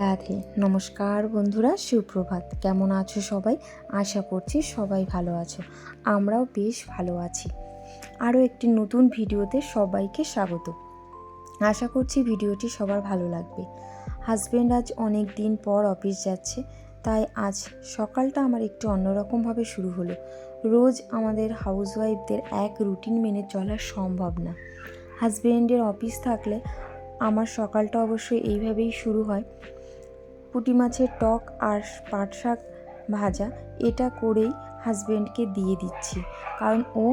রাধে নমস্কার বন্ধুরা, সুপ্রভাত। কেমন আছো সবাই? আশা করছি সবাই ভালো আছো। আমরাও বেশ ভালো আছি। আরও একটি নতুন ভিডিওতে সবাইকে স্বাগত। আশা করছি ভিডিওটি সবার ভালো লাগবে। হাজব্যান্ড আজ অনেক দিন পর অফিস যাচ্ছে, তাই আজ সকালটা আমার একটু অন্যরকমভাবে শুরু হলো। রোজ আমাদের হাউসওয়াইফদের এক রুটিন মেনে চলা সম্ভব না। হাজব্যান্ডের অফিস থাকলে আমার সকালটা অবশ্যই এইভাবেই শুরু হয়। পুঁটি মাছের টক আর পাট শাক ভাজা এটা করেই হাজব্যান্ডকে দিয়ে দিচ্ছি, কারণ ও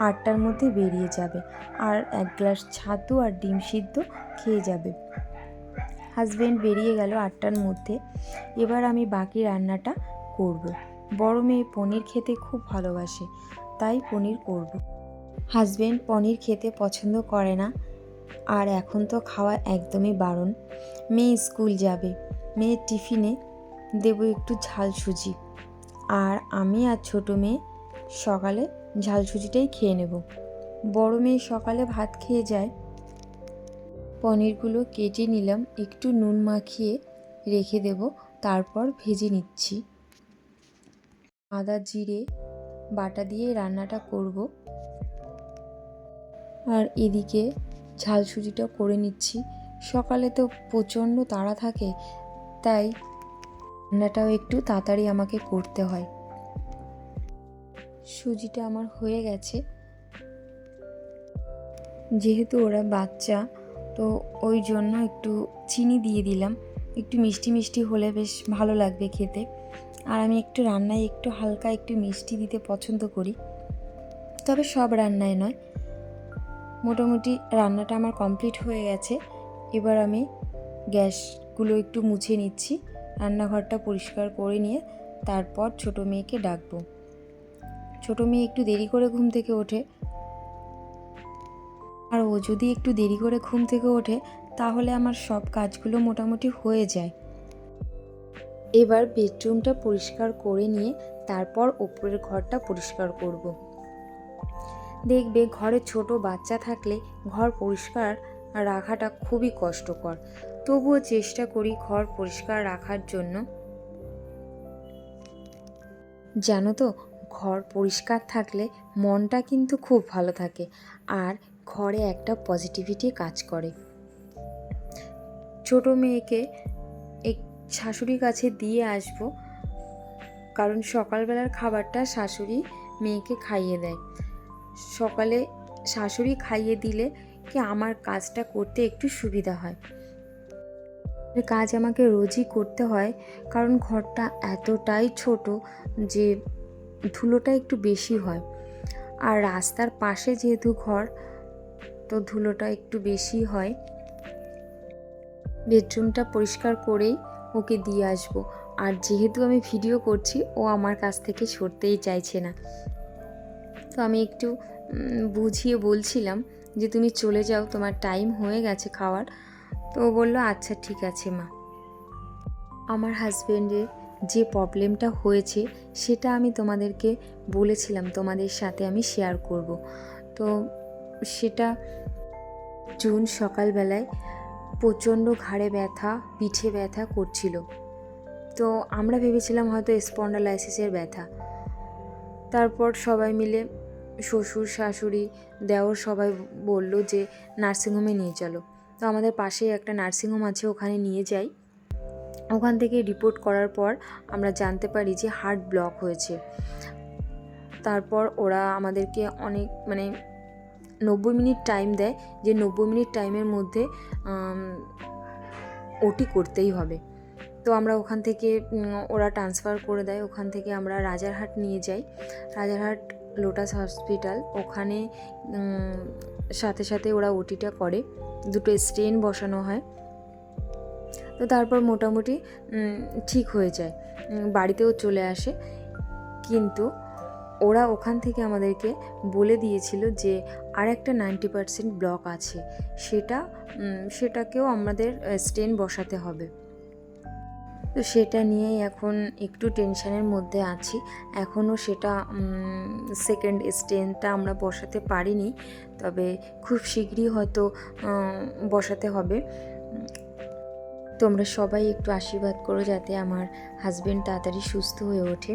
8টার মধ্যে বেরিয়ে যাবে আর এক গ্লাস ছাতু আর ডিম সিদ্ধ খেয়ে যাবে। হাজব্যান্ড বেরিয়ে গেল 8টার মধ্যে। এবার আমি বাকি রান্নাটা করব। বড় মেয়ে পনির খেতে খুব ভালোবাসে, তাই পনির করব। হাজব্যান্ড পনির খেতে পছন্দ করে না, আর এখন তো খাওয়া একদমই বারণ। মেয়ে স্কুল যাবে, মেয়ের টিফিনে দেবো একটু ঝাল সুজি, আর আমি আর ছোটো মেয়ে সকালে ঝাল সুজিটাই খেয়ে নেব। বড় মেয়ে সকালে ভাত খেয়ে যায়। পনিরগুলো কেটে নিলাম, একটু নুন মাখিয়ে রেখে দেব, তারপর ভেজে নিচ্ছি। আদা জিরে বাটা দিয়ে রান্নাটা করব, আর এদিকে ঝাল সুজিটা করে নিচ্ছি। সকালে তো প্রচণ্ড তাড়া থাকে, তাই রান্নাটাও একটু তাড়াতাড়ি আমাকে করতে হয়। সুজিটা আমার হয়ে গেছে। যেহেতু ওরা বাচ্চা, তো ওই জন্য একটু চিনি দিয়ে দিলাম। একটু মিষ্টি মিষ্টি হলে বেশ ভালো লাগবে খেতে। আর আমি একটু রান্নায় একটু হালকা একটু মিষ্টি দিতে পছন্দ করি, তবে সব রান্নায় নয়। মোটামুটি রান্নাটা আমার কমপ্লিট হয়ে গেছে। এবার আমি গ্যাসগুলো একটু মুছে নিচ্ছি, রান্নাঘরটা পরিষ্কার করে নিয়ে তারপর ছোটো মেয়েকে ডাকবো। ছোটো মেয়ে একটু দেরি করে ঘুম থেকে ওঠে, আর ও যদি একটু দেরি করে ঘুম থেকে ওঠে তাহলে আমার সব কাজগুলো মোটামুটি হয়ে যায়। এবার বেডরুমটা পরিষ্কার করে নিয়ে তারপর ওপরের ঘরটা পরিষ্কার করব। দেখবে ঘরে ছোট বাচ্চা থাকলে ঘর পরিষ্কার রাখাটা খুবই কষ্টকর, তবুও চেষ্টা করি ঘর পরিষ্কার রাখার জন্য। জানো তো, ঘর পরিষ্কার থাকলে মনটা কিন্তু খুব ভালো থাকে, আর ঘরে একটা পজিটিভিটি কাজ করে। ছোট মেয়েকে এক শাশুড়ির কাছে দিয়ে আসবো, কারণ সকালবেলার খাবারটা শাশুড়ি মেয়েকে খাইয়ে দেয়। সকালে শাশুড়ি খাইয়ে দিলে কি আমার কাজটা করতে একটু সুবিধা হয়। কাজ আমাকে রোজই করতে হয়, কারণ ঘরটা এতটাই ছোট যে ধুলোটা একটু বেশি হয়, আর রাস্তার পাশে যেহেতু ঘর, তো ধুলোটা একটু বেশি হয়। বেডরুমটা পরিষ্কার করেই ওকে দিয়ে আসবো। আর যেহেতু আমি ভিডিও করছি, ও আমার কাছ থেকে সরতেই চাইছে না। তো আমি একটু বুঝিয়ে বলছিলাম যে তুমি চলে যাও, তোমার টাইম হয়ে গেছে খাওয়ার। তো ও বললো আচ্ছা ঠিক আছে মা। আমার হাজব্যান্ডের যে প্রবলেমটা হয়েছে সেটা আমি তোমাদেরকে বলেছিলাম, তোমাদের সাথে আমি শেয়ার করব। তো সেটা জুন সকালবেলায় প্রচণ্ড ঘাড়ে ব্যথা, পিঠে ব্যথা করছিল। তো আমরা ভেবেছিলাম হয়তো স্পন্ডালাইসিসের ব্যথা। তারপর সবাই মিলে শ্বশুর শাশুড়ি দেওর সবাই বলল যে নার্সিংহোমে নিয়ে চলো। তো আমাদের পাশেই একটা নার্সিংহোম আছে, ওখানে নিয়ে যাই। ওখান থেকে রিপোর্ট করার পর আমরা জানতে পারি যে হার্ট ব্লক হয়েছে। তারপর ওরা আমাদেরকে অনেক 90 মিনিট টাইম দেয়, যে 90 মিনিট টাইমের মধ্যে ওটি করতেই হবে। তো আমরা ওখান থেকে ওরা ট্রান্সফার করে দেয়। ওখান থেকে আমরা রাজারহাট নিয়ে যাই, রাজারহাট লোটাস হসপিটাল। ওখানে সাথে সাথে ওরা ওটিটা করে, দুটো স্টেন বসানো হয়। তো তারপর মোটামুটি ঠিক হয়ে যায়, বাড়িতেও চলে আসে। কিন্তু ওরা ওখান থেকে আমাদেরকে বলে দিয়েছিল যে আর একটা 90% ব্লক আছে, সেটাকেও আমাদের স্টেন বসাতে হবে। তো সেটা নিয়েই এখন একটু টেনশানের মধ্যে আছি। এখনও সেটা সেকেন্ড স্টেনটা আমরা বসাতে পারিনি, তবে খুব শীঘ্রই হয়তো বসাতে হবে। তোমরা সবাই একটু আশীর্বাদ করো যাতে আমার হাজবেন্ড তাড়াতাড়ি সুস্থ হয়ে ওঠে।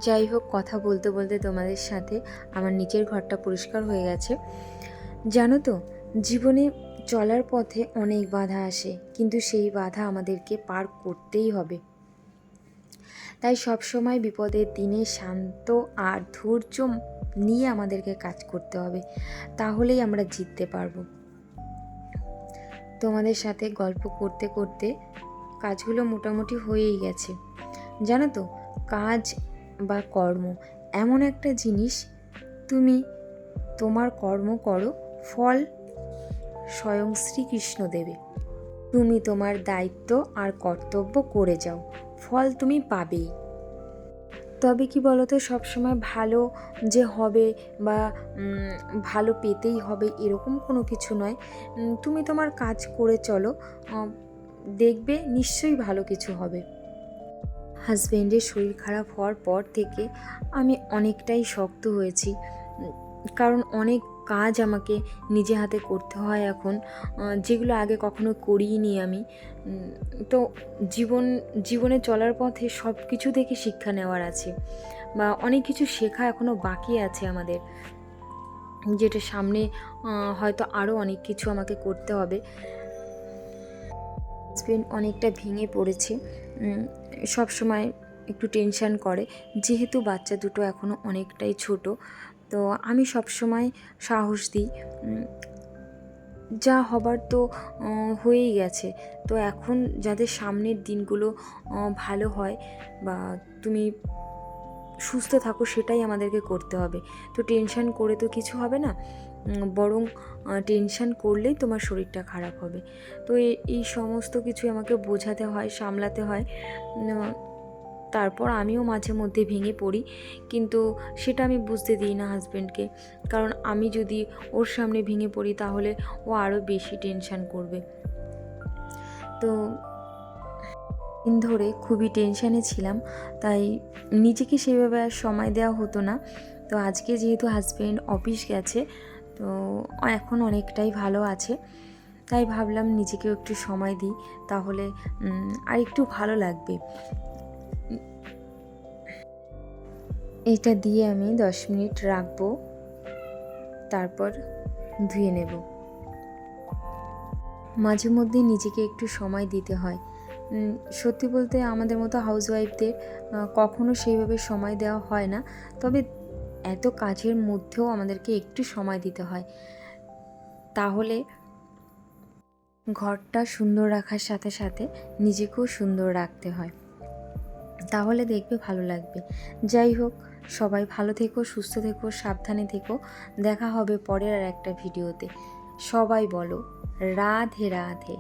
যাই হোক, কথা বলতে বলতে তোমাদের সাথে আমার নিচের ঘরটা পরিষ্কার হয়ে গেছে। জানো তো, জীবনে চলার পথে অনেক বাধা আসে, কিন্তু সেই বাধা আমাদেরকে পার করতেই হবে। তাই সবসময় বিপদের দিনে শান্ত আর ধৈর্য নিয়ে আমাদেরকে কাজ করতে হবে, তাহলেই আমরা জিততে পারবো। তোমাদের সাথে গল্প করতে করতে কাজগুলো মোটামুটি হয়েই গেছে। জানো তো, কাজ বা কর্ম এমন একটা জিনিস, তুমি তোমার কর্ম করো, ফল স্বয়ং শ্রীকৃষ্ণ দেবে। তুমি তোমার দায়িত্ব আর কর্তব্য করে যাও, ফল তুমি পাবেই। তবে কি বলো তো, সবসময় ভালো যে হবে বা ভালো পেতেই হবে এরকম কোনো কিছু নয়। তুমি তোমার কাজ করে চলো, দেখবে নিশ্চয়ই ভালো কিছু হবে। হাজব্যান্ডের শরীর খারাপ হওয়ার পর থেকে আমি অনেকটাই শক্ত হয়েছি, কারণ অনেক কাজ আমাকে নিজে হাতে করতে হয় এখন, যেগুলো আগে কখনো করিনি আমি। তো জীবনে চলার পথে সব কিছু থেকে শিক্ষা নেওয়ার আছে, বা অনেক কিছু শেখা এখনও বাকি আছে আমাদের, যেটা সামনে হয়তো আরও অনেক কিছু আমাকে করতে হবে। হাজবেন্ড অনেকটা ভেঙে পড়েছে, সব সময় একটু টেনশান করে, যেহেতু বাচ্চা দুটো এখনও অনেকটাই ছোট। তো আমি সব সময় সাহস দিই, যা হবার তো হয়েই গেছে। তো এখন যাদের সামনের দিনগুলো ভালো হয় বা তুমি সুস্থ থাকো, সেটাই আমাদেরকে করতে হবে। তো টেনশান করে তো কিছু হবে না, বরং টেনশান করলেই তোমার শরীরটা খারাপ হবে। তো এই সমস্ত কিছু আমাকে বোঝাতে হয়, সামলাতে হয়। তারপর আমিও মাঝে মধ্যে ভেঙে পড়ি, কিন্তু সেটা আমি বুঝতে দিই না হাজব্যান্ডকে, কারণ আমি যদি ওর সামনে ভেঙে পড়ি তাহলে ও আরও বেশি টেনশান করবে। তো দিন ধরে খুবই টেনশানে ছিলাম, তাই নিজেকে সেভাবে আর সময় দেওয়া হতো না। তো আজকে যেহেতু হাজব্যান্ড অফিস গেছে, তো এখন অনেকটাই ভালো আছে, তাই ভাবলাম নিজেকেও একটু সময় দিই, তাহলে আর একটু ভালো লাগবে। এটা দিয়ে আমি 10 মিনিট রাখবো, তারপর ধুয়ে নেব। মাঝে মধ্যে নিজেকে একটু সময় দিতে হয়। সত্যি বলতে আমাদের মতো হাউসওয়াইফদের কখনো সেইভাবে সময় দেওয়া হয় না, তবে এত কাজের মধ্যেও আমাদেরকে একটু সময় দিতে হয়, তাহলে ঘরটা সুন্দর রাখার সাথে সাথে নিজেকেও সুন্দর রাখতে হয়, তাহলে দেখবে ভালো লাগবে। যাই হোক, সবাই ভালো থেকো, সুস্থ থেকো, সাবধানে থেকো। দেখা হবে পরের আর একটা ভিডিওতে। সবাই বলো রাধে রাধে।